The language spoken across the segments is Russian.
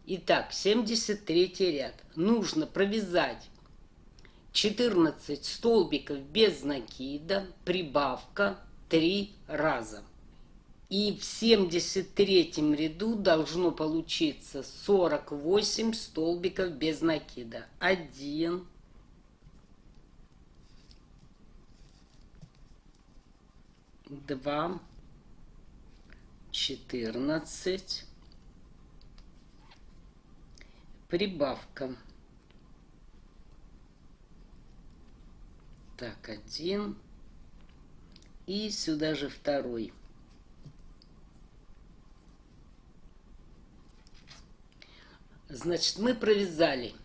Итак, 73 ряд. Нужно провязать 14 столбиков без накида, прибавка 3 раза. И в 73 ряду должно получиться 48 столбиков без накида. 1, 2, 14, прибавка. Так, 1. И сюда же второй. Значит, мы провязали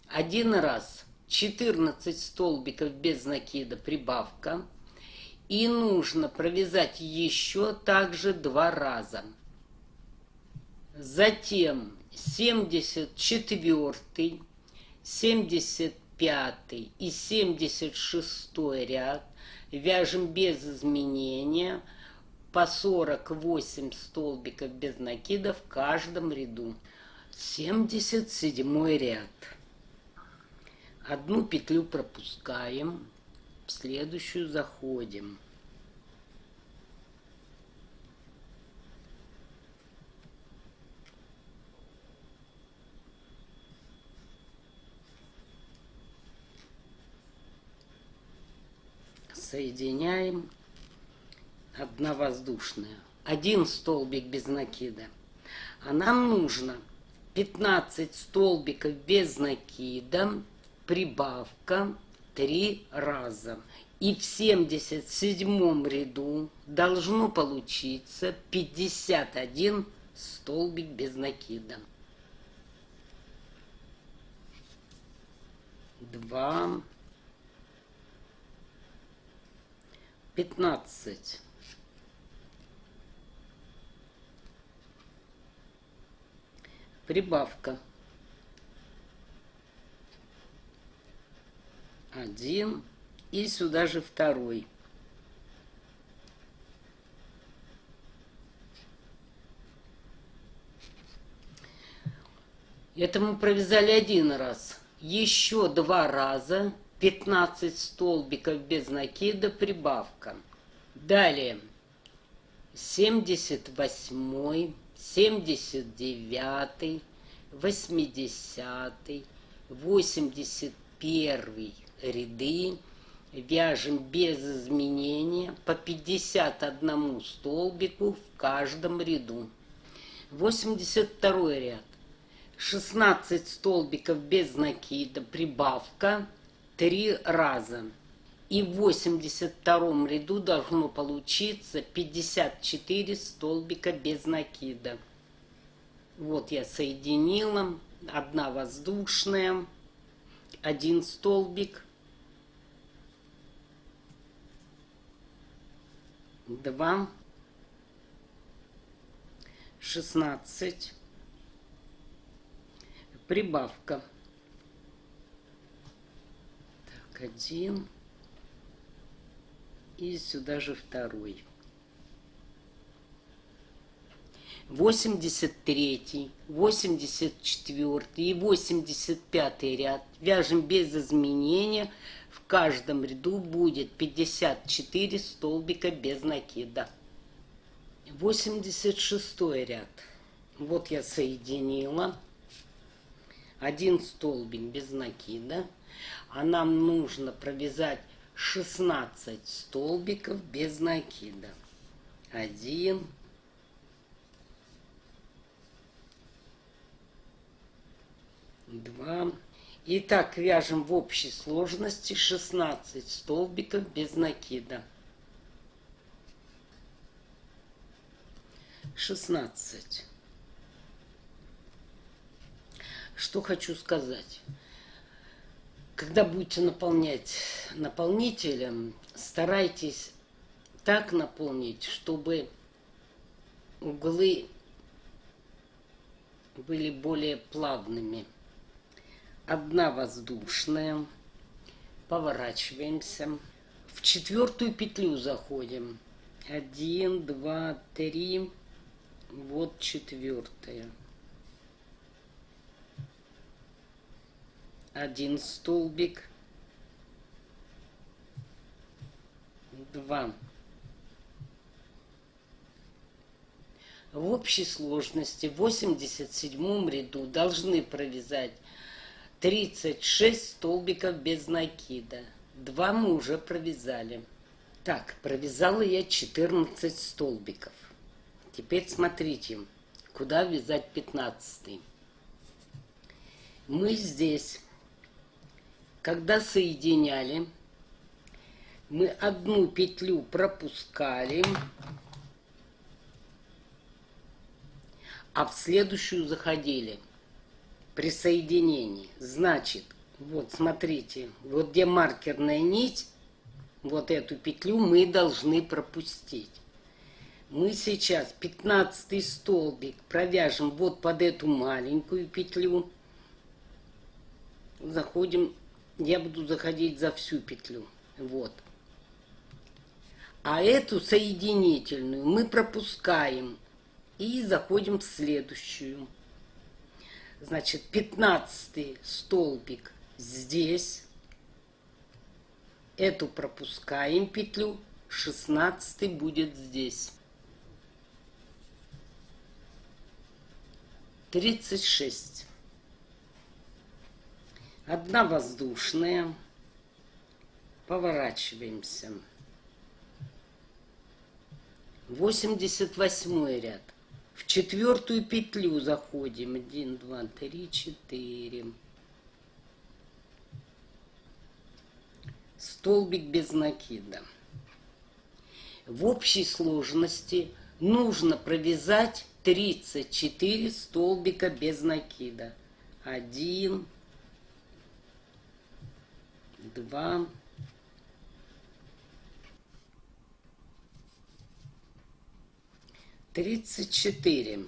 один раз 14 столбиков без накида, прибавка. И нужно провязать еще также 2 раза. Затем 74, 75 и 76 ряд вяжем без изменения по 48 столбиков без накида в каждом ряду. 77 ряд. Одну петлю пропускаем, в следующую заходим. Соединяем. Одна воздушная. Один столбик без накида. А нам нужно 15 столбиков без накида, прибавка 3 раза. И в 77 ряду должно получиться 51 столбик без накида. 2, 15. Прибавка. 1. И сюда же второй. Это мы провязали один раз. Еще 2 раза. 15 столбиков без накида, прибавка. Далее 78, 79, 80, 81 ряды вяжем без изменения по 51 столбику в каждом ряду. 82 ряд. 16 столбиков без накида, прибавка 3 раза. И в 82 ряду должно получиться 54 столбика без накида. Вот я соединила. Одна воздушная, один столбик, 2, 16, прибавка. Так, 1. И сюда же второй. 83, 84 и 85 ряд вяжем без изменения. В каждом ряду будет 54 столбика без накида. 86 ряд. Вот я соединила. Один столбик без накида. А нам нужно провязать 16 столбиков без накида. 1, 2. Итак, вяжем в общей сложности 16 столбиков без накида. 16. Что хочу сказать. Когда будете наполнять наполнителем, старайтесь так наполнить, чтобы углы были более плавными. Одна воздушная. Поворачиваемся. В 4-ю петлю заходим. 1, 2, 3. Вот 4-я. 1 столбик, 2. В общей сложности в 87 ряду должны провязать 36 столбиков без накида. 2 мы уже провязали. Так, провязала я 14 столбиков. Теперь смотрите, куда вязать 15. Мы здесь, когда соединяли, мы одну петлю пропускали, а в следующую заходили при соединении. Значит, вот смотрите, вот где маркерная нить, вот эту петлю мы должны пропустить. Мы сейчас 15 столбик провяжем вот под эту маленькую петлю. Заходим, я буду заходить за всю петлю. Вот. А эту соединительную мы пропускаем и заходим в следующую. Значит, 15 столбик здесь. Эту пропускаем петлю. 16 будет здесь. 36. 1 воздушная. Поворачиваемся. 88 ряд. В 4 петлю заходим. 1, 2, 3, 4. Столбик без накида. В общей сложности нужно провязать 34 столбика без накида. 1, 2, 34.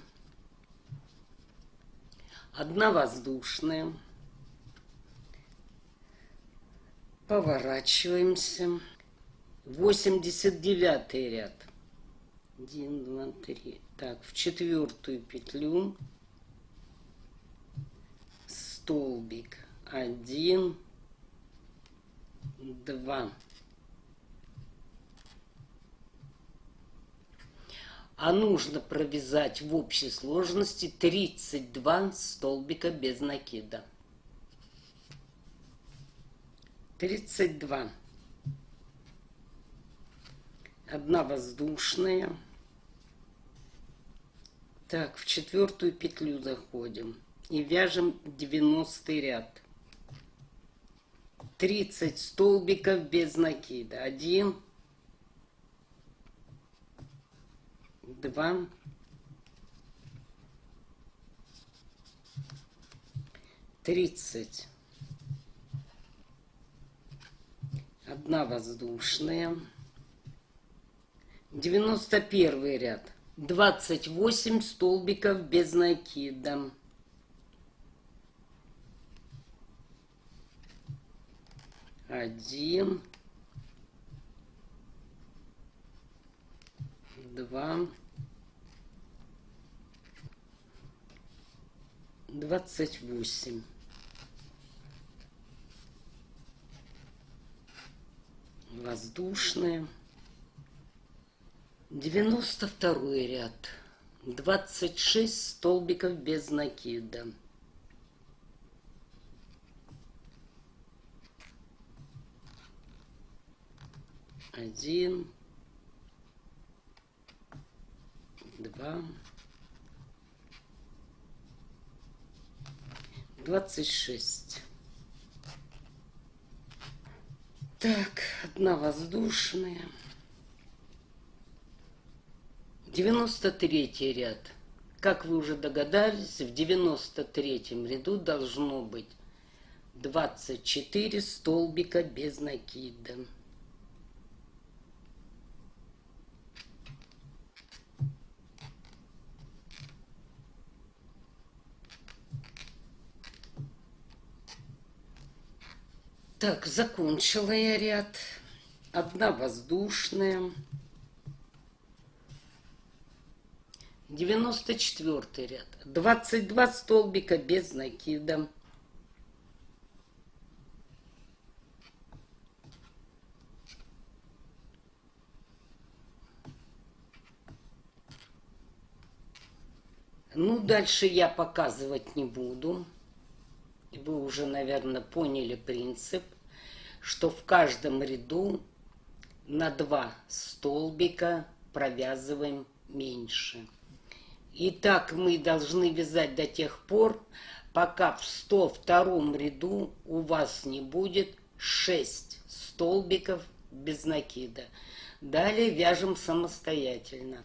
1 воздушная. Поворачиваемся. 89 ряд. 1, 2, 3. Так, в 4 петлю столбик. 1, 2. А нужно провязать в общей сложности 32 столбика без накида. 32. 1 воздушная. Так, в 4 петлю заходим и вяжем 90 ряд. 30 столбиков без накида. 1, 2, 30. 1 воздушная. 91 ряд. 28 столбиков без накида. 1, 2, 28. Воздушная. 92 ряд. 26 столбиков без накида. 1, 2, 26. Так, 1 воздушная. 93 ряд. Как вы уже догадались, в 93 ряду должно быть 24 столбика без накида. Так, закончила я ряд. 1 воздушная. 94 ряд. 22 столбика без накида. Ну, дальше я показывать не буду. Вы уже, наверное, поняли принцип, что в каждом ряду на 2 столбика провязываем меньше. Итак, мы должны вязать до тех пор, пока в 102 ряду у вас не будет 6 столбиков без накида. Далее вяжем самостоятельно.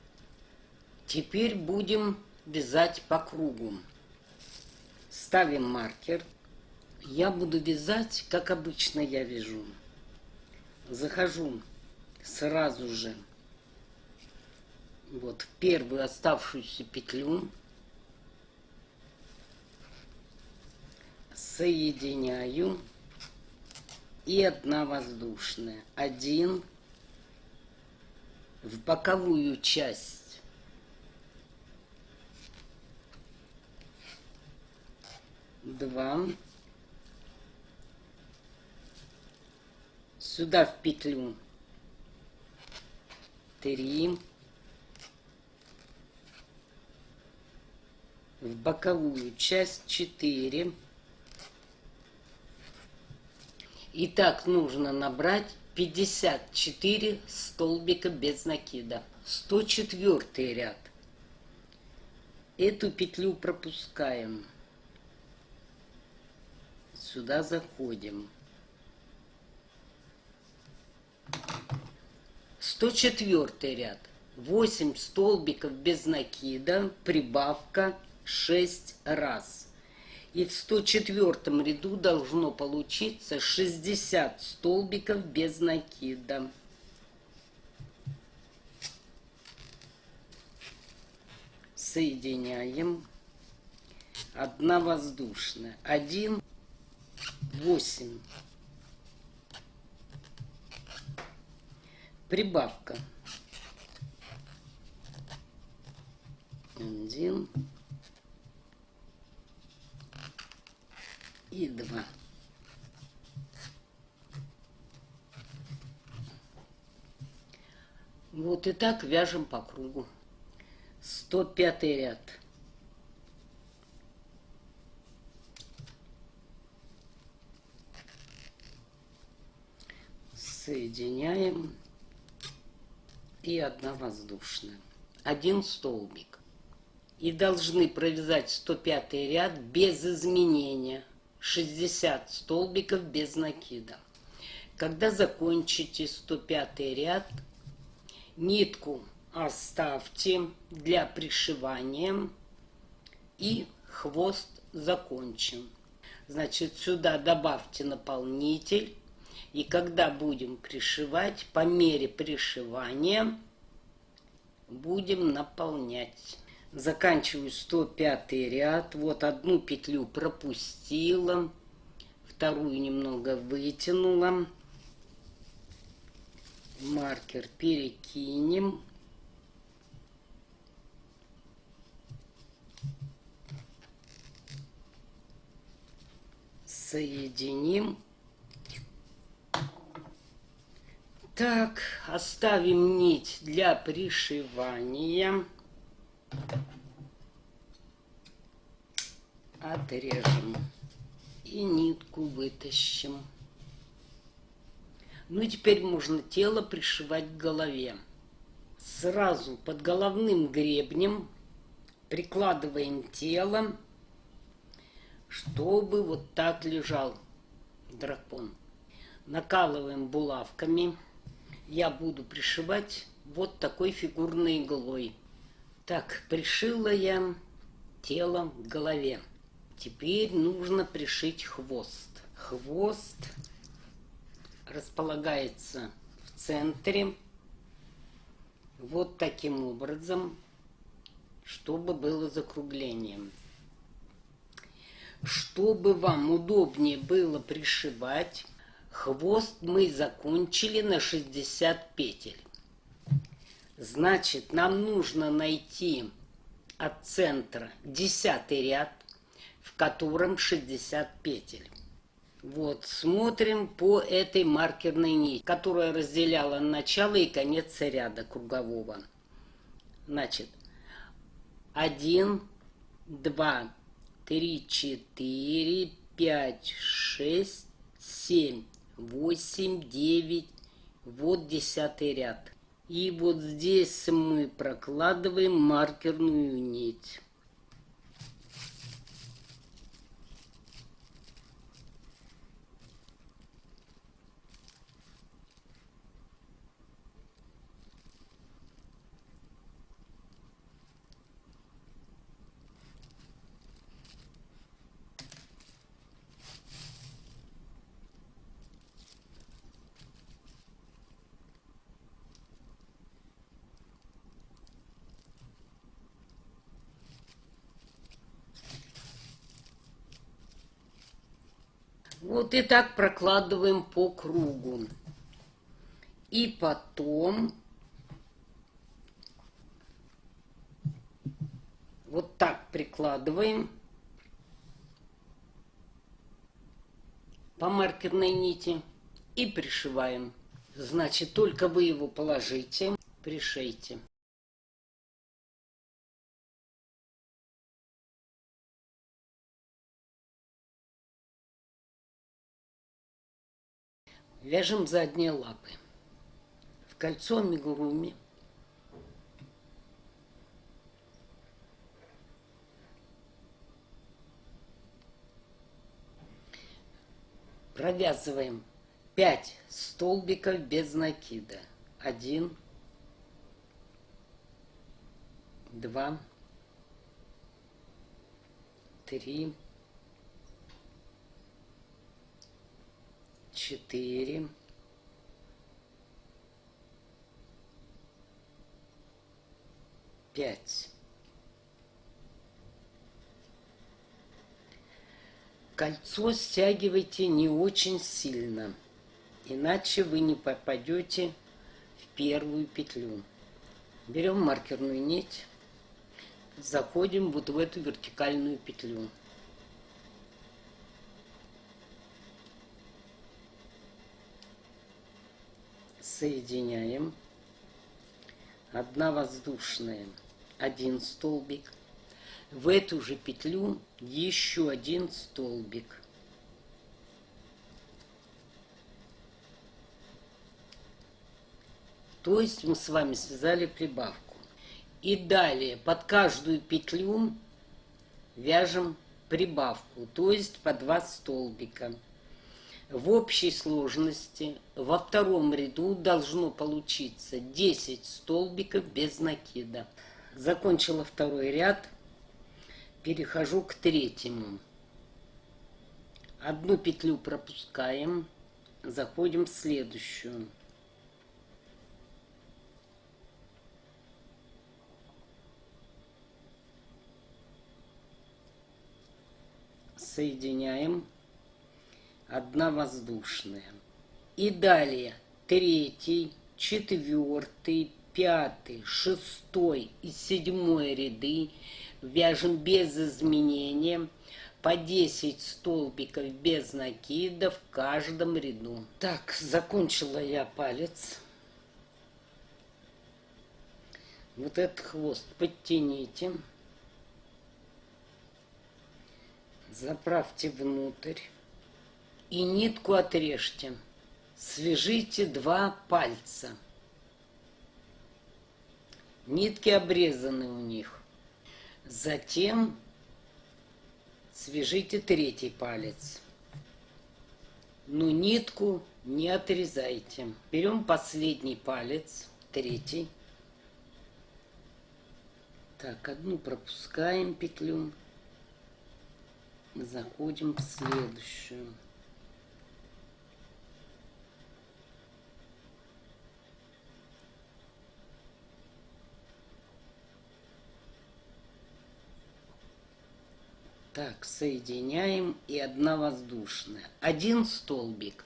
Теперь будем вязать по кругу. Ставим маркер. Я буду вязать, как обычно я вяжу. Захожу сразу же вот в первую оставшуюся петлю, соединяю и 1 воздушная. 1 в боковую часть, 2 сюда в петлю, 3 в боковую часть, 4. И так нужно набрать 54 столбика без накида. 104 ряд. Эту петлю пропускаем. Сюда заходим. 104 ряд. 8 столбиков без накида, прибавка 6 раз. И в 104 ряду должно получиться 60 столбиков без накида. Соединяем. 1 воздушная. 1, 8. Прибавка. 1 и 2. Вот и так вяжем по кругу. 105 ряд. Соединяем. И 1 воздушная. 1 столбик. И должны провязать 105 ряд без изменения. 60 столбиков без накида. Когда закончите 105 ряд, нитку оставьте для пришивания и хвост закончен. Значит, сюда добавьте наполнитель. И когда будем пришивать, по мере пришивания будем наполнять. Заканчиваю 105 ряд. Вот 1 петлю пропустила, 2 немного вытянула. Маркер перекинем. Соединим. Так, оставим нить для пришивания. Отрежем и нитку вытащим. Ну и теперь можно тело пришивать к голове. Сразу под головным гребнем прикладываем тело, чтобы вот так лежал дракон. Накалываем булавками. Я буду пришивать вот такой фигурной иглой. Так, пришила я тело к голове. Теперь нужно пришить хвост. Хвост располагается в центре вот таким образом, чтобы было закругление. Чтобы вам удобнее было пришивать, хвост мы закончили на 60 петель. Значит, нам нужно найти от центра 10-й ряд, в котором 60 петель. Вот, смотрим по этой маркерной нити, которая разделяла начало и конец ряда кругового. Значит, 1, 2, 3, 4, 5, 6, 7, 8, 9. Вот 10-й ряд. И вот здесь мы прокладываем маркерную нить. Вот и так прокладываем по кругу. И потом вот так прикладываем по маркерной нити и пришиваем. Значит, только вы его положите, пришейте. Вяжем задние лапы. В кольцо амигуруми провязываем 5 столбиков без накида. 1, 2, 3, 4, 5. Кольцо стягивайте не очень сильно, иначе вы не попадете в первую петлю. Берем маркерную нить, заходим вот в эту вертикальную петлю. Соединяем. 1 воздушная, 1 столбик. В эту же петлю еще 1 столбик. То есть мы с вами связали прибавку. И далее под каждую петлю вяжем прибавку, то есть по 2 столбика. В общей сложности во втором ряду должно получиться 10 столбиков без накида. Закончила второй ряд, перехожу к третьему. Одну петлю пропускаем, заходим в следующую. Соединяем. 1 воздушная. И далее 3, 4, 5, 6 и 7 ряды вяжем без изменения по 10 столбиков без накида в каждом ряду. Так, закончила я палец. Вот этот хвост подтяните. Заправьте внутрь. И нитку отрежьте. Свяжите 2 пальца. Нитки обрезаны у них. Затем свяжите 3 палец. Но нитку не отрезайте. Берем последний палец, 3. Так, одну пропускаем петлю. Заходим в следующую. Так, соединяем и 1 воздушная. 1 столбик.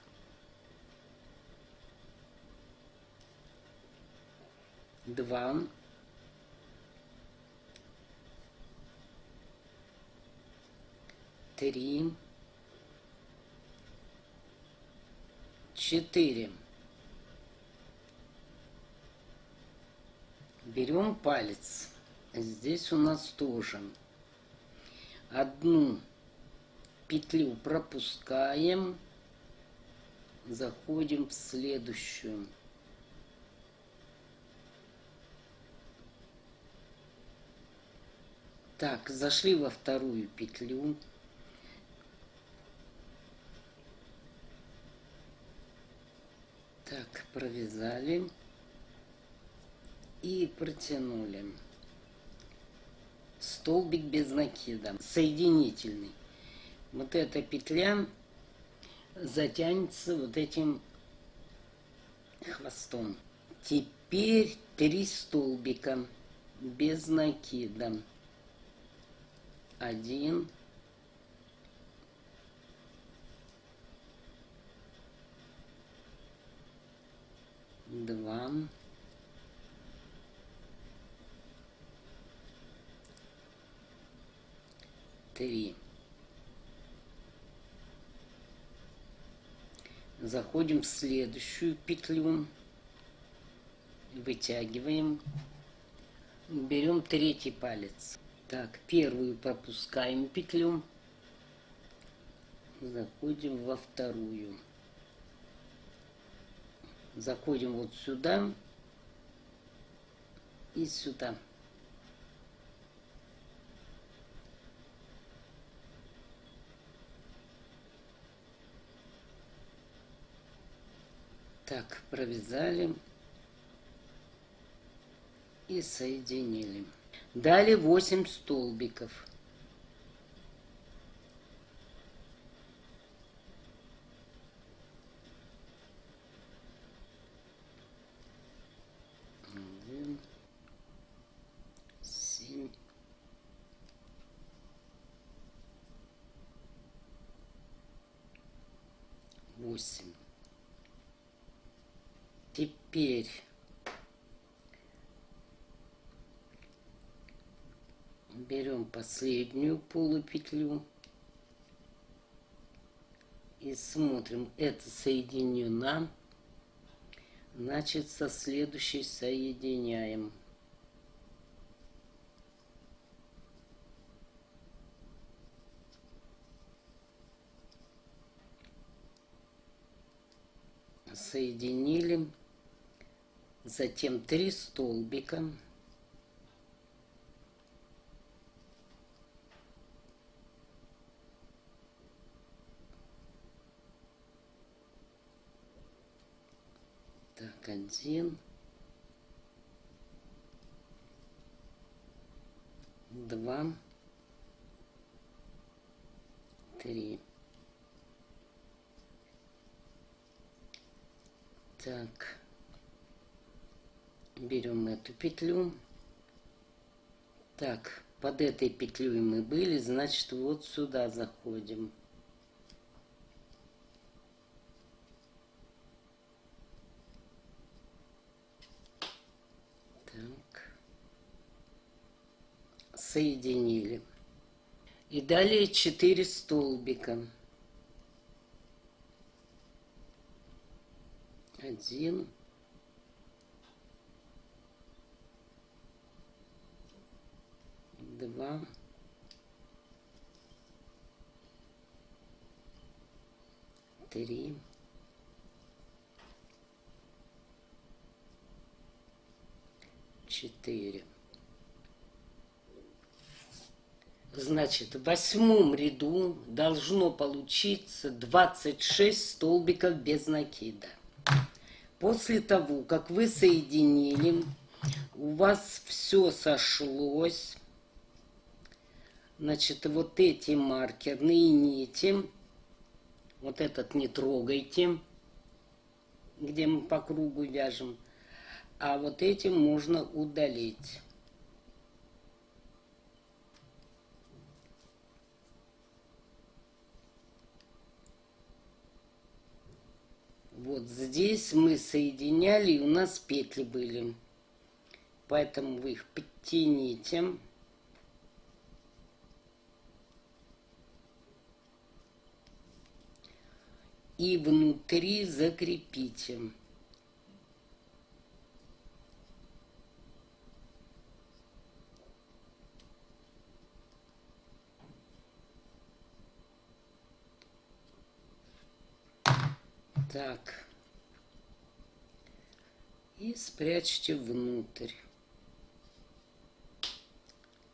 2. 3. 4. Берем палец. Здесь у нас тоже Одну петлю пропускаем, заходим в следующую. Так, зашли во вторую петлю. Так, провязали и протянули. Столбик без накида, соединительный. Вот эта петля затянется вот этим хвостом. Теперь 3 столбика без накида. 1, 2, 3. Заходим в следующую петлю, вытягиваем, берем третий палец. Так, первую пропускаем петлю, заходим во вторую. Заходим вот сюда и сюда. Так, провязали и соединили. Далее 8 столбиков. Один, 7, 8. Теперь берем последнюю полупетлю и смотрим, это соединено, значит со следующей соединяем. Соединили, затем 3 столбика. Так, 1, 2, 3. Так, берем эту петлю. Так, под этой петлей мы были, значит, вот сюда заходим. Так, соединили. И далее 4 столбика. 1, 2, 3, 4. Значит, в 8 ряду должно получиться 26 столбиков без накида. После того, как вы соединили, у вас все сошлось, значит, вот эти маркерные нити, вот этот не трогайте, где мы по кругу вяжем, а вот эти можно удалить. Вот здесь мы соединяли, и у нас петли были. Поэтому вы их подтяните. И внутри закрепите. Так. И спрячьте внутрь.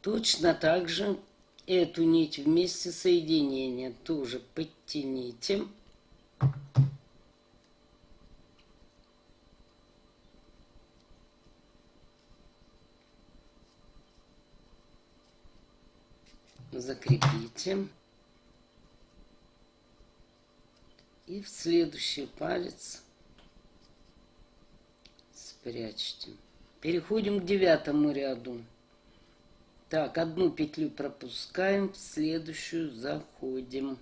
Точно так же эту нить вместе соединения тоже подтяните. Закрепите. И в следующий палец спрячьте. Переходим к 9-му ряду. Так, одну петлю пропускаем, в следующую заходим.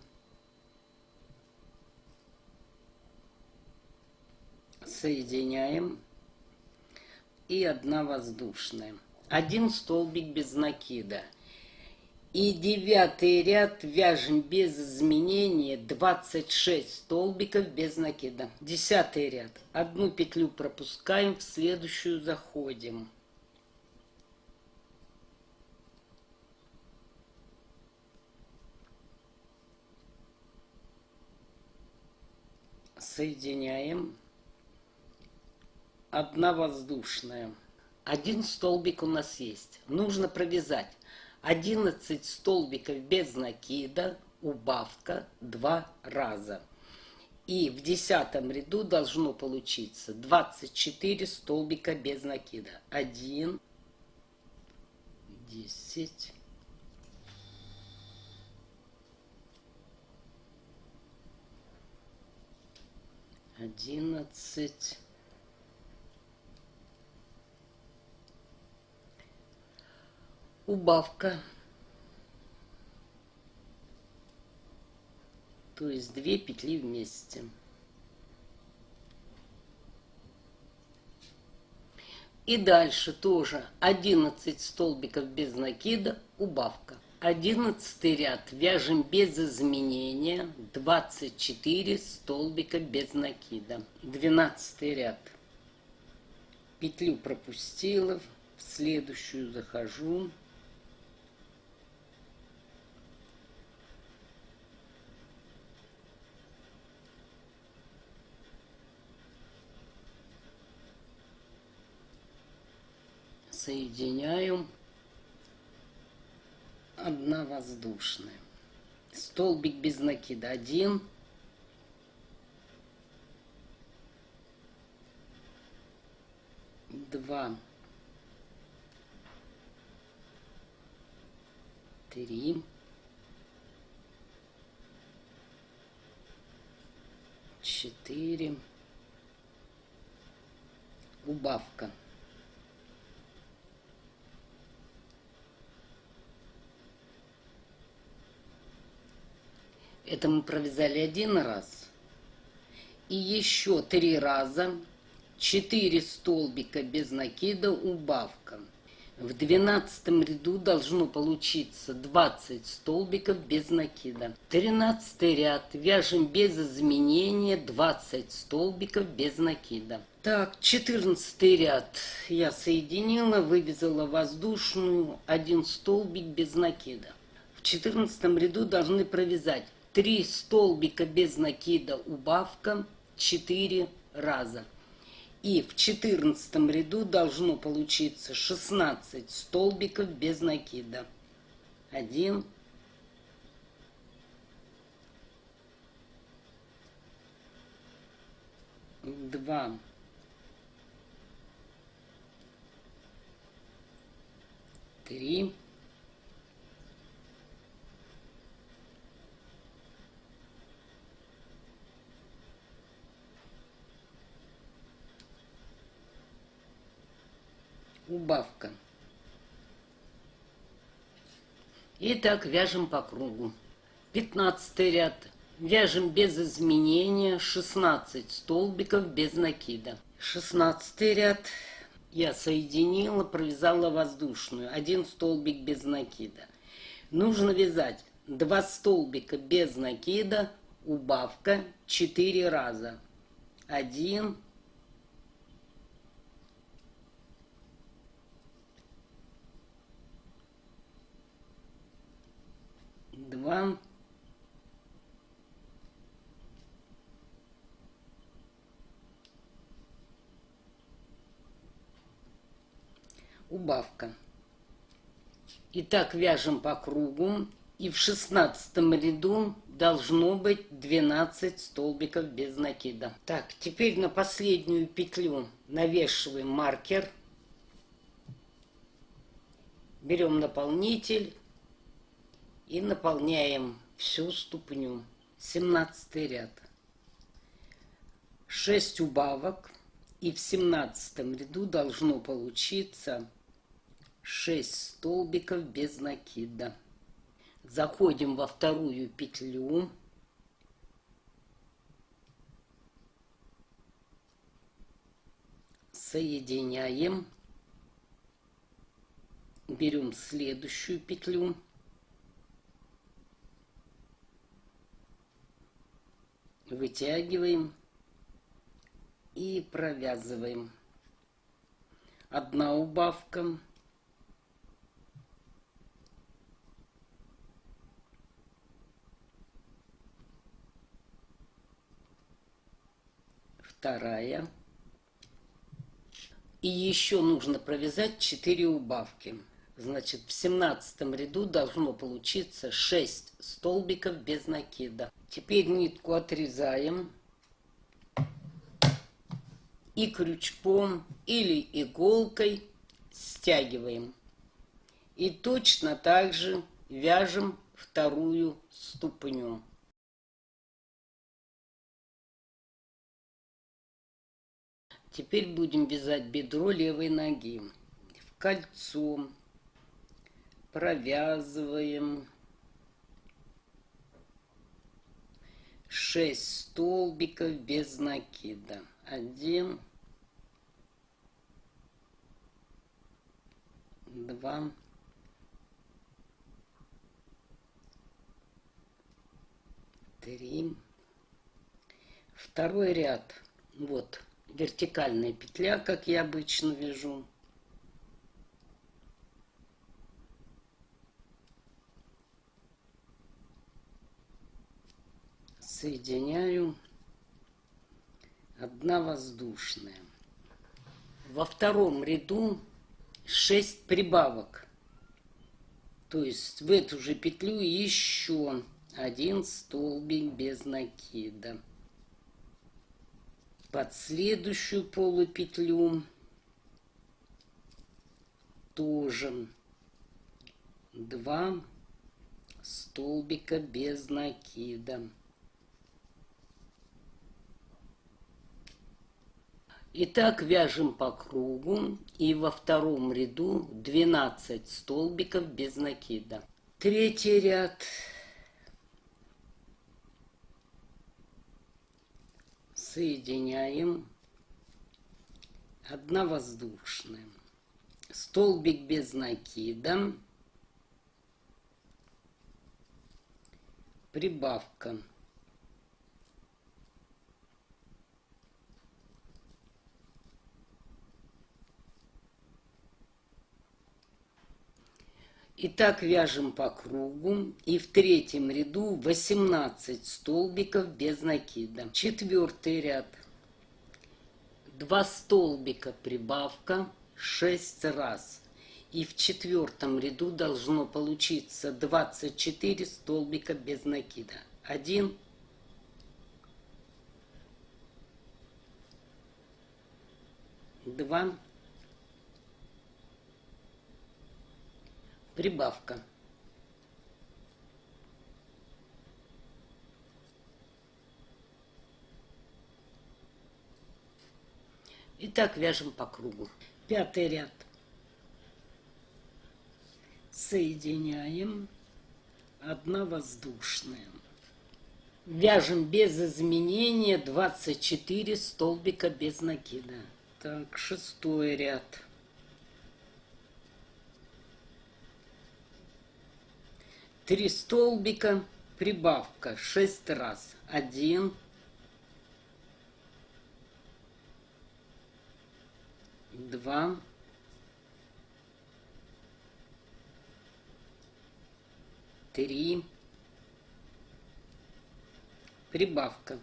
Соединяем. И одна воздушная. Один столбик без накида. И 9-й ряд вяжем без изменения 26 столбиков без накида. 10-й ряд. Одну петлю пропускаем, в следующую заходим. Соединяем. Одна воздушная. Один столбик у нас есть. Нужно провязать 11 столбиков без накида, убавка 2 раза. И в 10-м ряду должно получиться 24 столбика без накида. 1, 10, 11, убавка, то есть 2 петли вместе. И дальше тоже 11 столбиков без накида, убавка. 11 ряд вяжем без изменения 24 столбика без накида. 12 ряд. Петлю пропустила, в следующую захожу. Соединяю. Одна воздушная. Столбик без накида 1. Два. 3. 4. Убавка. Это мы провязали 1 раз. И еще 3 раза 4 столбика без накида, убавка. В 12 ряду должно получиться 20 столбиков без накида. 13 ряд вяжем без изменения 20 столбиков без накида. Так, 14 ряд я соединила, вывязала воздушную, 1 столбик без накида. В 14 ряду должны провязать 3 столбика без накида, убавка 4 раза. И в 14 ряду должно получиться 16 столбиков без накида. 1, 2, 3, 4. Убавка. И так вяжем по кругу. 15 ряд. Вяжем без изменения 16 столбиков без накида. 16 ряд. Я соединила, провязала воздушную. 1 столбик без накида. Нужно вязать 2 столбика без накида, убавка 4 раза. 1, 2, убавка. Итак, вяжем по кругу. И в 16 ряду должно быть 12 столбиков без накида. Так, теперь на последнюю петлю навешиваем маркер. Берем наполнитель и наполняем всю ступню. 17 ряд. 6 убавок. И в 17 ряду должно получиться 6 столбиков без накида. Заходим во вторую петлю. Соединяем. Берем следующую петлю. Вытягиваем и провязываем. Одна убавка. Вторая. И еще нужно провязать 4 убавки. Значит, в 17 ряду должно получиться 6 столбиков без накида. Теперь нитку отрезаем и крючком или иголкой стягиваем. И точно так же вяжем вторую ступню. Теперь будем вязать бедро левой ноги. В кольцо провязываем 6 столбиков без накида. 1, 2, 3. Второй ряд. Вот вертикальная петля, как я обычно вяжу. Соединяю. Одна воздушная. Во втором ряду 6 прибавок. То есть в эту же петлю еще 1 столбик без накида. Под следующую полупетлю тоже 2 столбика без накида. Итак, вяжем по кругу и во втором ряду 12 столбиков без накида. Третий ряд. Соединяем. Одна воздушная. Столбик без накида. Прибавка. Итак, вяжем по кругу и в третьем ряду 18 столбиков без накида. Четвертый ряд. 2 столбика прибавка 6 раз. И в четвертом ряду должно получиться 24 столбика без накида. 1, 2, прибавка. Итак, вяжем по кругу. Пятый ряд. Соединяем. Одна воздушная. Вяжем без изменения 24 столбика без накида. Так, шестой ряд. 3 столбика, прибавка 6 раз. 1, 2, 3, прибавка.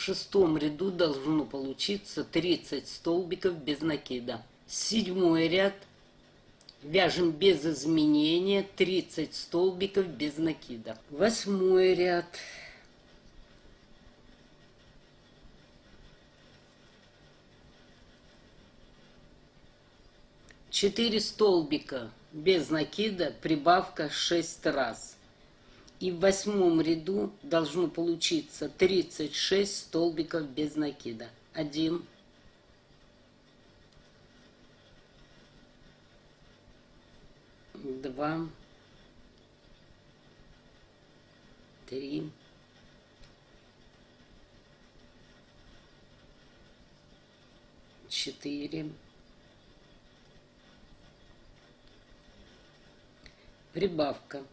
шестом ряду должно получиться 30 столбиков без накида. Седьмой ряд вяжем без изменения 30 столбиков без накида. Восьмой ряд. Четыре столбика без накида, прибавка 6 раз. И в восьмом ряду должно получиться 36 столбиков без накида. 1, 2, 3, 4, прибавка.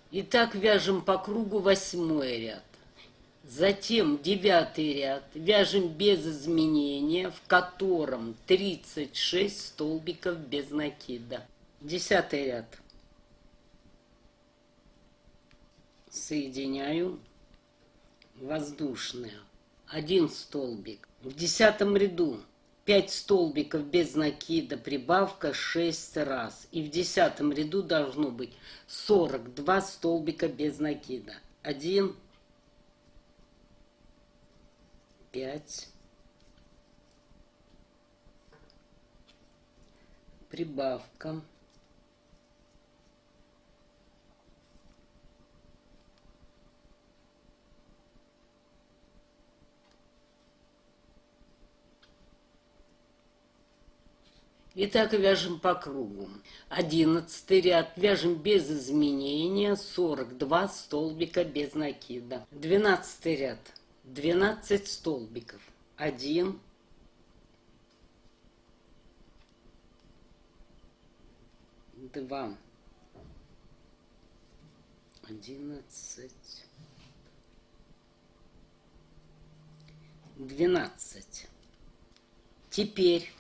Итак, вяжем по кругу восьмой ряд. Затем девятый ряд вяжем без изменения, в котором 36 столбиков без накида. Десятый ряд. Соединяю воздушные. 1 столбик. В десятом ряду 5 столбиков без накида, прибавка 6 раз. И в десятом ряду должно быть 42 столбика без накида. 1, 5, прибавка. Итак, вяжем по кругу. 11 ряд вяжем без изменения, 42 столбика без накида. 12 ряд 12 столбиков. 1, 2, 11, 12. Теперь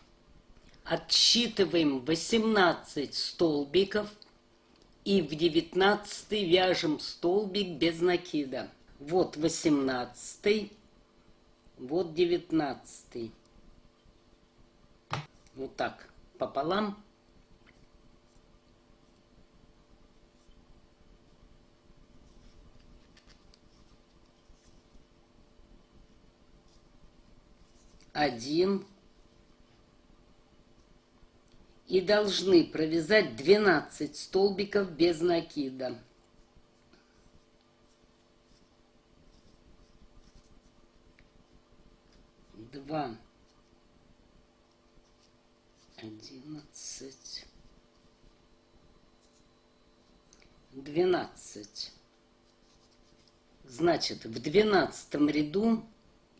отсчитываем 18 столбиков и в 19 вяжем столбик без накида. Вот 18, вот 19. Вот так пополам. Один. И должны провязать 12 столбиков без накида. Два, 11, 12. Значит, в 12 ряду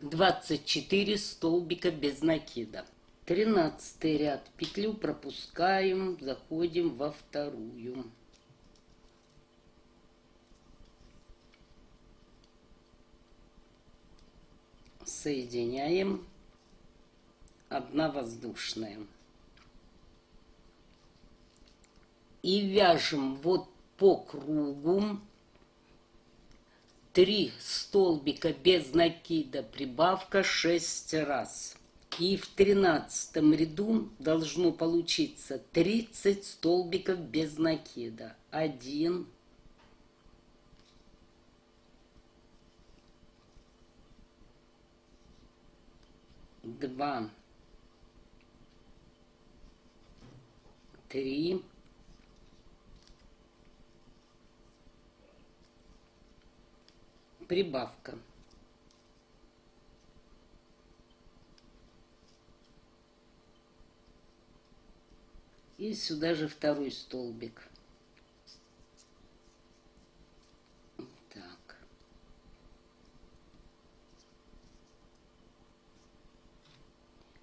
24 столбика без накида. 13 ряд. Петлю пропускаем, заходим во вторую. Соединяем. 1 воздушная. И вяжем вот по кругу 3 столбика без накида, прибавка 6 раз. И в 13 ряду должно получиться 30 столбиков без накида. 1, 2, 3, 4, прибавка. И сюда же второй столбик. Так.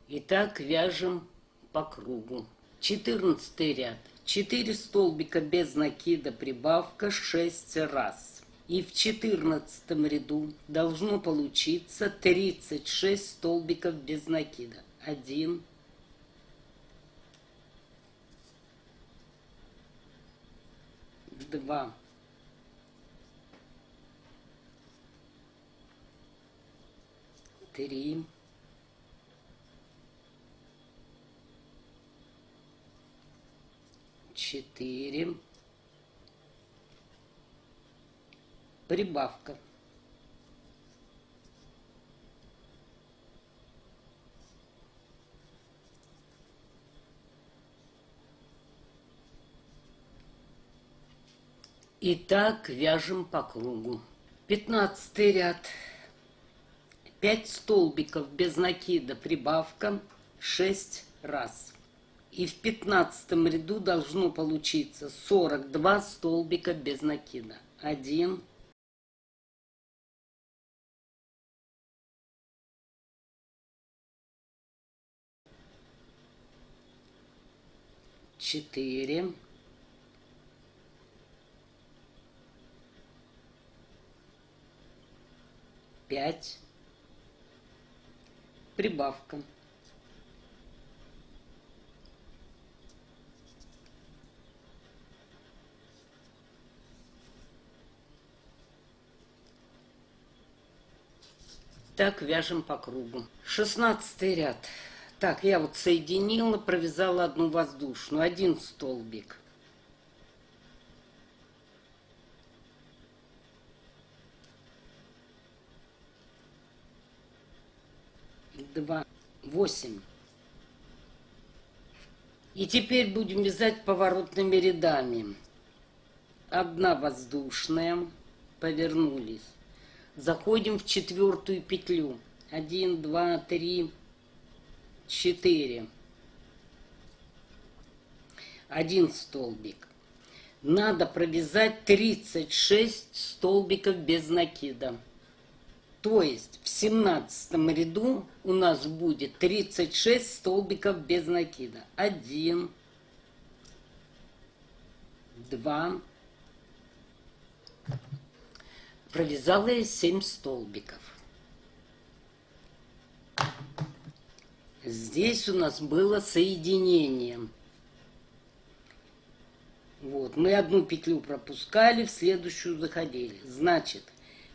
Итак, вяжем по кругу. 14 ряд. 4 столбика без накида, прибавка 6 раз. И в 14 ряду должно получиться 36 столбиков без накида. 1, 2, 3, 4, прибавка. И так вяжем по кругу. 15 ряд. 5 столбиков без накида, прибавка 6 раз. И в 15 ряду должно получиться 42 столбика без накида. 1, 4, 5, прибавка. Так вяжем по кругу. 16 ряд. Так, я вот соединила, провязала одну воздушную, 1 столбик. Два, 8. И теперь будем вязать поворотными рядами. 1 воздушная, повернулись. Заходим в 4-ю петлю. 1, 2, 3, 4. 1 столбик. Надо провязать 36 столбиков без накида. То есть в 17 ряду у нас будет 36 столбиков без накида. 1, 2. Провязала я 7 столбиков. Здесь у нас было соединение. Вот, мы одну петлю пропускали, в следующую заходили. Значит,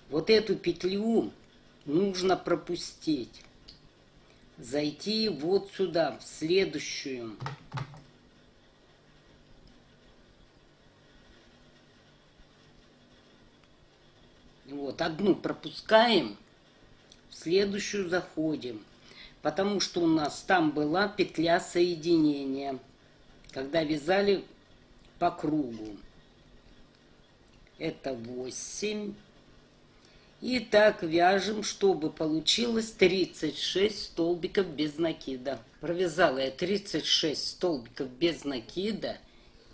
вот эту петлю нужно пропустить. Зайти вот сюда, в следующую. Вот, одну пропускаем, в следующую заходим. Потому что у нас там была петля соединения, когда вязали по кругу. Это 8. И так вяжем, чтобы получилось 36 столбиков без накида. Провязала я 36 столбиков без накида.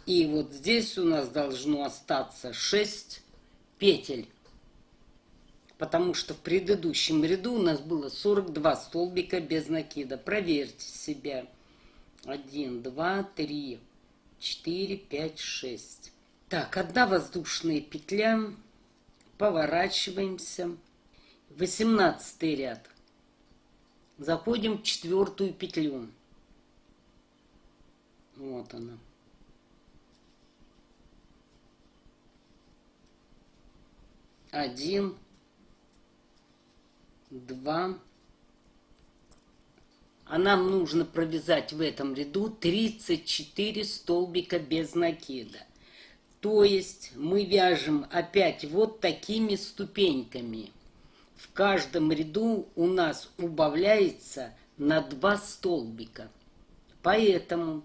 И вот здесь у нас должно остаться 6 петель. Потому что в предыдущем ряду у нас было 42 столбика без накида. Проверьте себя. 1, 2, 3, 4, 5, 6. Так, 1 воздушная петля. Поворачиваемся. 18 ряд. Заходим в 4-ю петлю. Вот она. Один, 2. А нам нужно провязать в этом ряду 34 столбика без накида. То есть мы вяжем опять вот такими ступеньками. В каждом ряду у нас убавляется на 2 столбика. Поэтому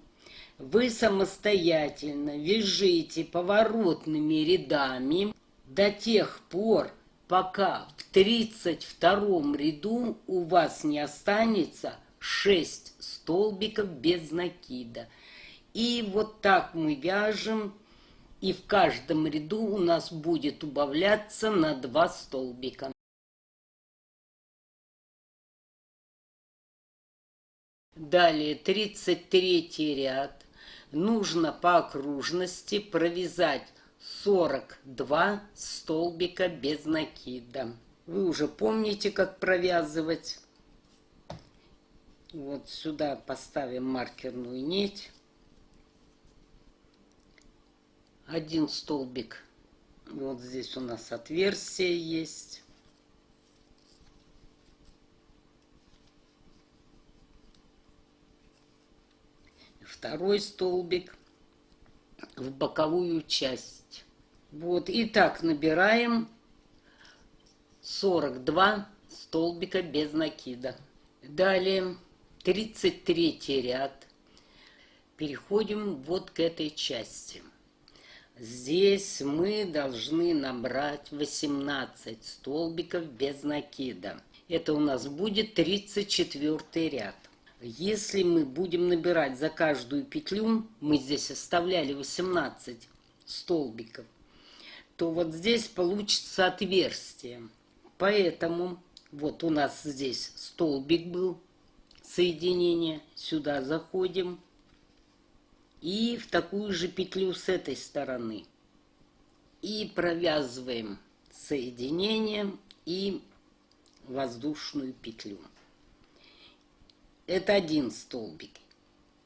вы самостоятельно вяжите поворотными рядами до тех пор, пока в 32 ряду у вас не останется 6 столбиков без накида. И вот так мы вяжем, и в каждом ряду у нас будет убавляться на 2 столбика. Далее 33 ряд. Нужно по окружности провязать 42 столбика без накида. Вы уже помните, как провязывать. Вот сюда поставим маркерную нить. один столбик. Вот здесь у нас отверстие есть. Второй столбик в боковую часть. Вот, и так набираем 42 столбика без накида. Далее 33 ряд. Переходим вот к этой части. Здесь мы должны набрать 18 столбиков без накида. Это у нас будет 34 ряд. Если мы будем набирать за каждую петлю, мы здесь оставляли 18 столбиков, то вот здесь получится отверстие. Поэтому вот у нас здесь столбик был, соединение, сюда заходим и в такую же петлю с этой стороны. И провязываем соединение и воздушную петлю. Это один столбик.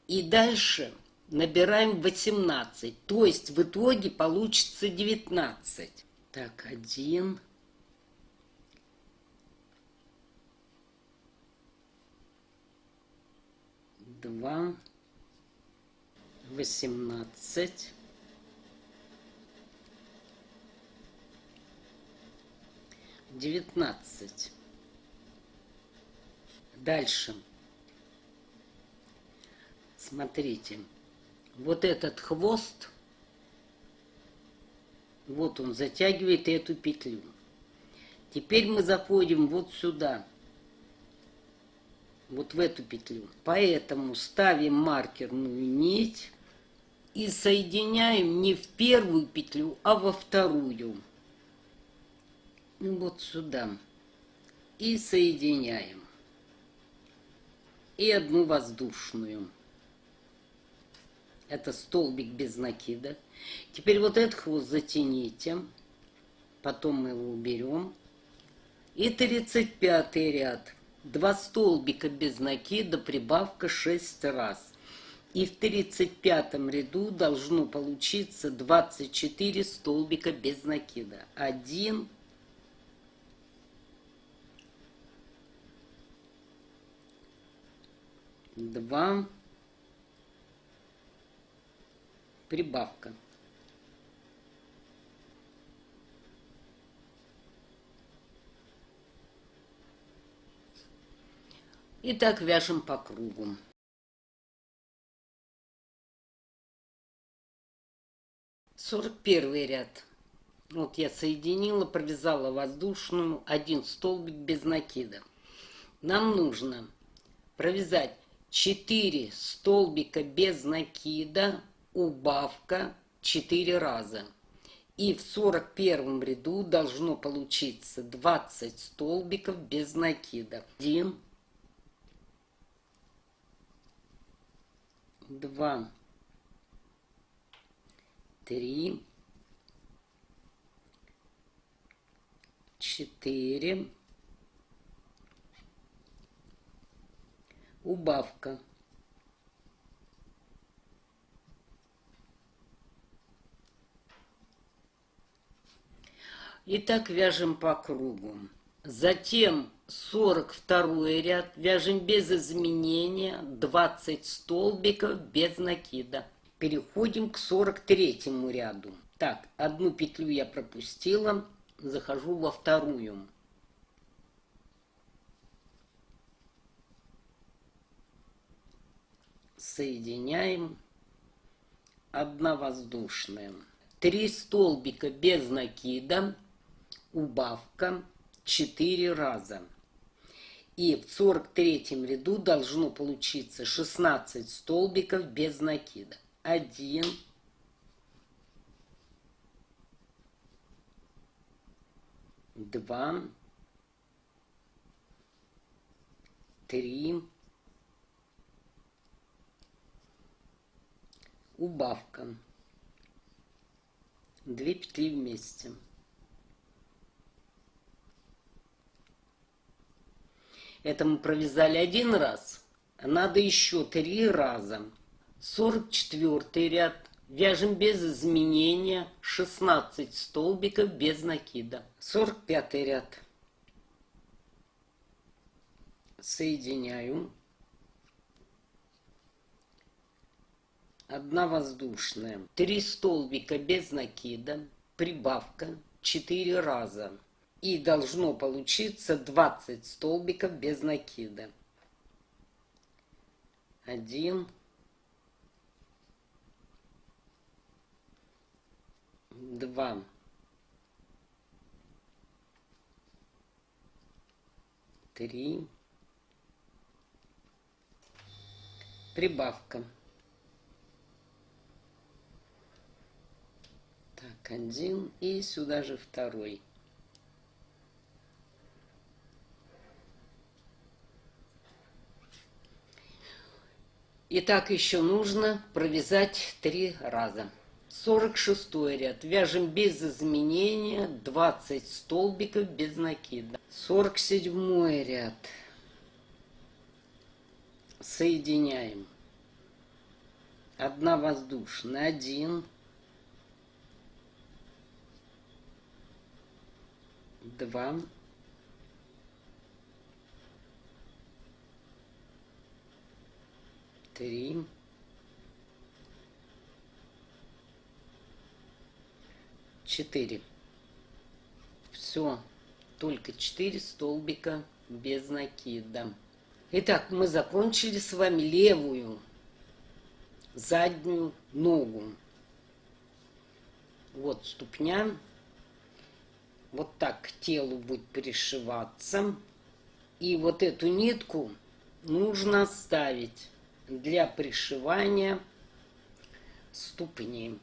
И дальше набираем 18, то есть в итоге получится 19. Так, 1, 2, 18, 19. Дальше. Смотрите, вот этот хвост, вот он затягивает эту петлю. Теперь мы заходим вот сюда, вот в эту петлю. Поэтому ставим маркерную нить и соединяем не в первую петлю, а во вторую. Вот сюда. И соединяем. И одну воздушную. Это столбик без накида. Теперь вот этот хвост затяните. Потом мы его уберем. И 35 ряд. 2 столбика без накида, прибавка 6 раз. И в 35 ряду должно получиться 24 столбика без накида. 1, 2, прибавка. И так вяжем по кругу. Сорок первый ряд. Вот я соединила, провязала воздушную, один столбик без накида. Нам нужно провязать 4 столбика без накида, убавка 4 раза. И в 41 ряду должно получиться 20 столбиков без накида. 1, 2, 3, 4, убавка. И так вяжем по кругу. Затем 42 ряд вяжем без изменения 20 столбиков без накида. Переходим к 43 ряду. Так, одну петлю я пропустила, захожу во вторую. Соединяем, 1 воздушная. 3 столбика без накида, убавка 4 раза. И в 43 ряду должно получиться 16 столбиков без накида. 1, 2, 3, убавка. 2 петли вместе. Это мы провязали 1 раз, надо еще 3 раза. 44 ряд Вяжем без изменения 16 столбиков без накида. 45 ряд. Соединяю. 1 воздушная. 3 столбика без накида. Прибавка 4 раза. И должно получиться 20 столбиков без накида. 1, 2, 3, прибавка. Так, 1 и сюда же 2. И так еще нужно провязать 3 раза. 46 ряд. Вяжем без изменения 20 столбиков без накида. 47 ряд. Соединяем. 1 воздушная. 1, 2, 3, 4. Все, только 4 столбика без накида. Итак, мы закончили с вами левую заднюю ногу. Вот ступня. Вот так к телу будет пришиваться. И вот эту нитку нужно ставить для пришивания ступни.